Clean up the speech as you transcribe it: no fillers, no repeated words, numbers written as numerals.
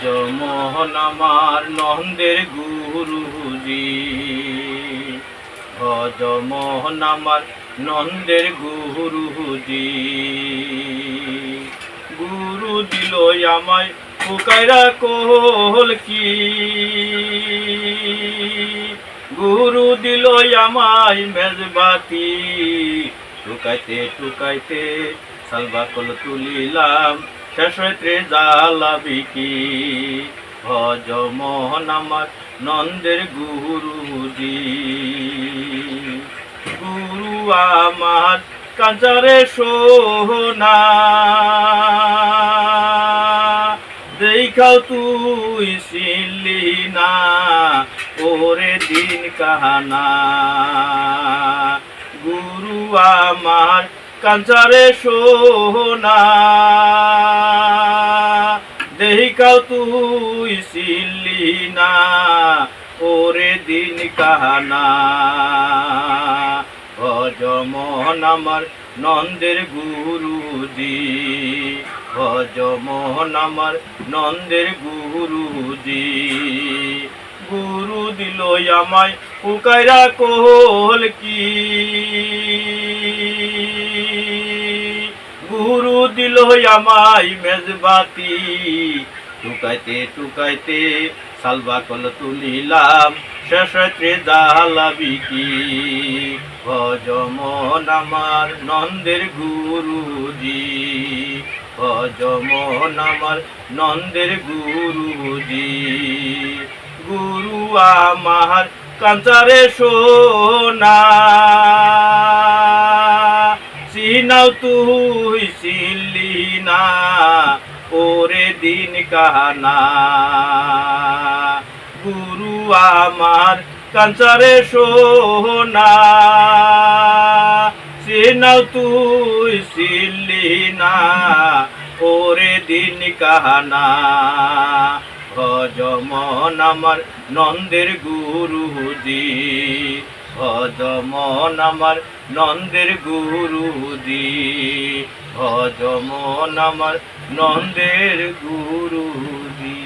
ভজ মোহন আমার নন্দের গুরুজি, ভজ মোহন আমার নন্দের গুরুজি। গুরু দিল আমায় পুকাইরা কোহল কি, গুরু দিল আমায় মেজবাতি, টুকাইতে টুকাইতে সালবাকল তুলিলাম শেষ হইতে জ্বালাবি কি। ভজ মোহন আমার নন্দের গুরুজি, গুরু আমার কাঞ্চারে সোনা, দেখাও তুই চিনলি না ওরে দিন কাহানা। গুরু আমার কাঞ্চারে সোনা, দেখাও তুই চিনলি না ওরে দিন কাহানা। ভজ মোহন আমার নন্দের গুরুজি, ভজ মোহন আমার নন্দের গুরুজি। গুরু দিল আমায় পুকাইরা কোহল কি, গুরু দিল আমায় মেজবাতি, টুকাইতে টুকাইতে সালবাকল তুলিলাম শেষ হইতে জ্বালাবি কি। ভজ মোহন আমার নন্দের গুরুজি, ভজ মোহন আমার নন্দের গুরুজি। গুরু আমার কাঞ্চারে সোনা, চিনাও তুই চিনলি না ওরে দিন কাহানা। গুরু আমার কাঞ্চারে সোনা, চিনাও তুই চিনলি না ওরে দিন কাহানা। ভজ মোহন আমার নন্দের গুরুজি, ভজ মোহন আমার নন্দের গুরুজি, ভজ মোহন আমার নন্দের গুরুজি।